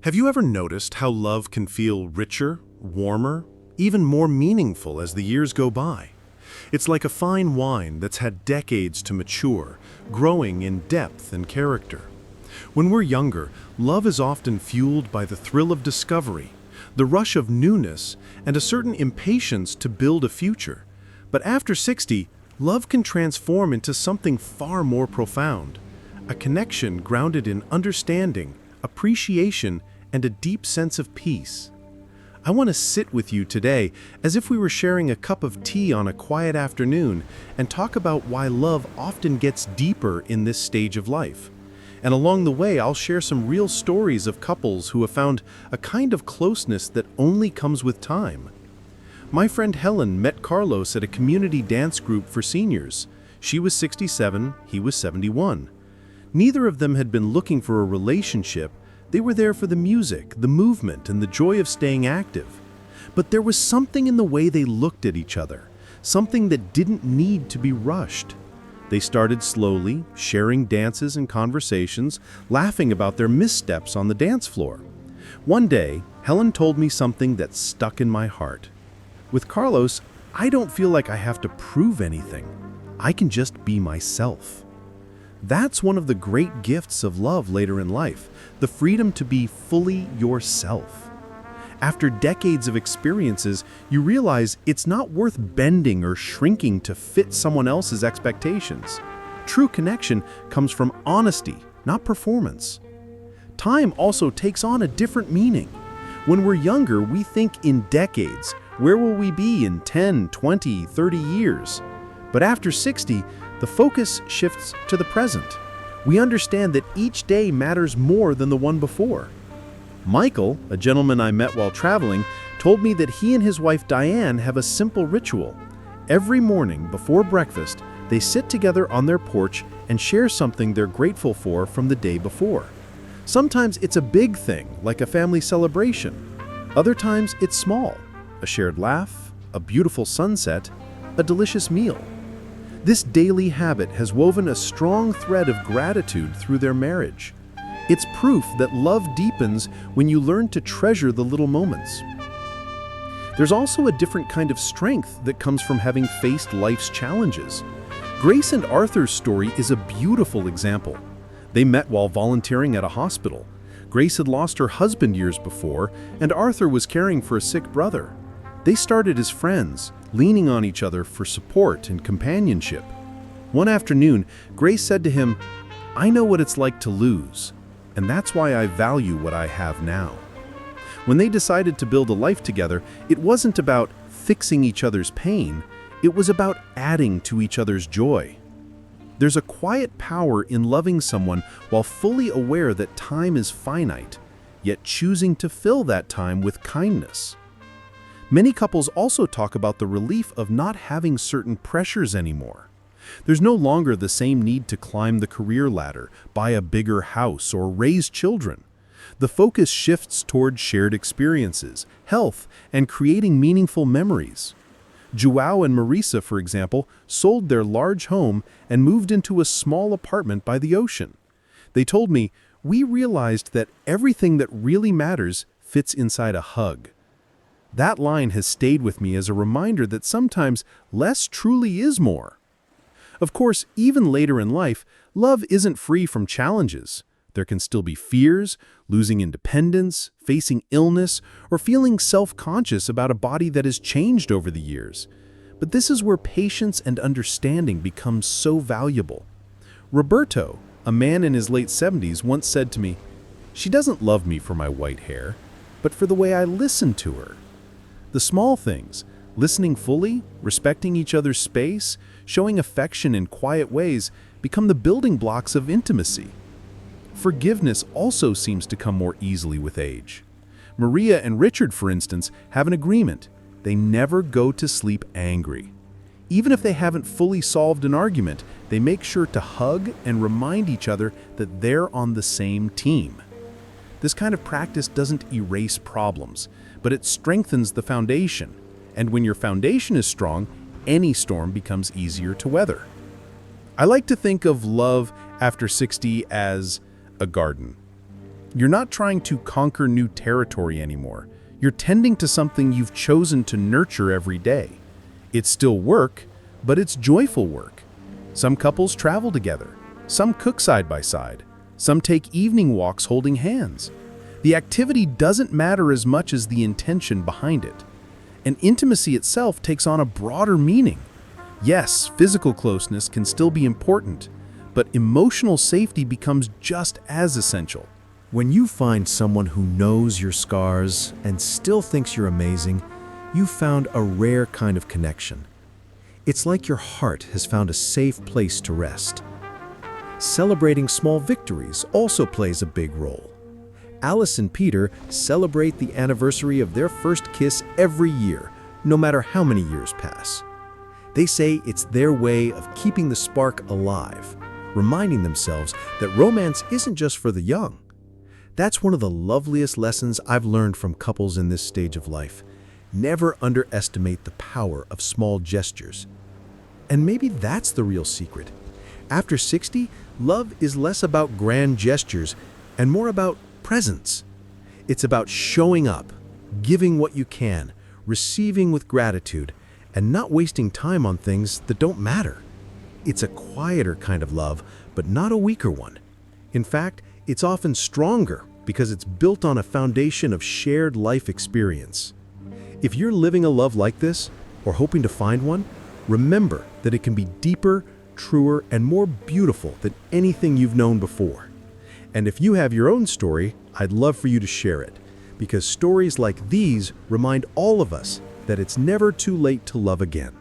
Have you ever noticed how love can feel richer, warmer, even more meaningful as the years go by? It's like a fine wine that's had decades to mature, growing in depth and character. When we're younger, love is often fueled by the thrill of discovery, the rush of newness, and a certain impatience to build a future. But after 60, love can transform into something far more profound, a connection grounded in understanding, appreciation, and a deep sense of peace. I want to sit with you today as if we were sharing a cup of tea on a quiet afternoon and talk about why love often gets deeper in this stage of life. And along the way, I'll share some real stories of couples who have found a kind of closeness that only comes with time. My friend Helen met Carlos at a community dance group for seniors. She was 67, he was 71. Neither of them had been looking for a relationship. They were there for the music, the movement, and the joy of staying active. But there was something in the way they looked at each other, something that didn't need to be rushed. They started slowly, sharing dances and conversations, laughing about their missteps on the dance floor. One day, Helen told me something that stuck in my heart. With Carlos, I don't feel like I have to prove anything. I can just be myself. That's one of the great gifts of love later in life, the freedom to be fully yourself. After decades of experiences, you realize it's not worth bending or shrinking to fit someone else's expectations. True connection comes from honesty, not performance. Time also takes on a different meaning. When we're younger, we think in decades. Where will we be in 10, 20, 30 years? But after 60, the focus shifts to the present. We understand that each day matters more than the one before. Michael, a gentleman I met while traveling, told me that he and his wife Diane have a simple ritual. Every morning before breakfast, they sit together on their porch and share something they're grateful for from the day before. Sometimes it's a big thing, like a family celebration. Other times it's small, a shared laugh, a beautiful sunset, a delicious meal. This daily habit has woven a strong thread of gratitude through their marriage. It's proof that love deepens when you learn to treasure the little moments. There's also a different kind of strength that comes from having faced life's challenges. Grace and Arthur's story is a beautiful example. They met while volunteering at a hospital. Grace had lost her husband years before, and Arthur was caring for a sick brother. They started as friends, leaning on each other for support and companionship. One afternoon, Grace said to him, "I know what it's like to lose, and that's why I value what I have now." When they decided to build a life together, it wasn't about fixing each other's pain, it was about adding to each other's joy. There's a quiet power in loving someone while fully aware that time is finite, yet choosing to fill that time with kindness. Many couples also talk about the relief of not having certain pressures anymore. There's no longer the same need to climb the career ladder, buy a bigger house, or raise children. The focus shifts toward shared experiences, health, and creating meaningful memories. Joao and Marisa, for example, sold their large home and moved into a small apartment by the ocean. They told me, "We realized that everything that really matters fits inside a hug." That line has stayed with me as a reminder that sometimes less truly is more. Of course, even later in life, love isn't free from challenges. There can still be fears, losing independence, facing illness, or feeling self-conscious about a body that has changed over the years. But this is where patience and understanding become so valuable. Roberto, a man in his late 70s, once said to me, "She doesn't love me for my white hair, but for the way I listen to her." The small things, listening fully, respecting each other's space, showing affection in quiet ways, become the building blocks of intimacy. Forgiveness also seems to come more easily with age. Maria and Richard, for instance, have an agreement. They never go to sleep angry. Even if they haven't fully solved an argument, they make sure to hug and remind each other that they're on the same team. This kind of practice doesn't erase problems, but it strengthens the foundation. And when your foundation is strong, any storm becomes easier to weather. I like to think of love after 60 as a garden. You're not trying to conquer new territory anymore. You're tending to something you've chosen to nurture every day. It's still work, but it's joyful work. Some couples travel together. Some cook side by side. Some take evening walks holding hands. The activity doesn't matter as much as the intention behind it. And intimacy itself takes on a broader meaning. Yes, physical closeness can still be important, but emotional safety becomes just as essential. When you find someone who knows your scars and still thinks you're amazing, you've found a rare kind of connection. It's like your heart has found a safe place to rest. Celebrating small victories also plays a big role. Alice and Peter celebrate the anniversary of their first kiss every year, no matter how many years pass. They say it's their way of keeping the spark alive, reminding themselves that romance isn't just for the young. That's one of the loveliest lessons I've learned from couples in this stage of life. Never underestimate the power of small gestures. And maybe that's the real secret. After 60, love is less about grand gestures and more about presence. It's about showing up, giving what you can, receiving with gratitude, and not wasting time on things that don't matter. It's a quieter kind of love, but not a weaker one. In fact, it's often stronger because it's built on a foundation of shared life experience. If you're living a love like this, or hoping to find one, remember that it can be deeper, truer, and more beautiful than anything you've known before. And if you have your own story, I'd love for you to share it, because stories like these remind all of us that it's never too late to love again.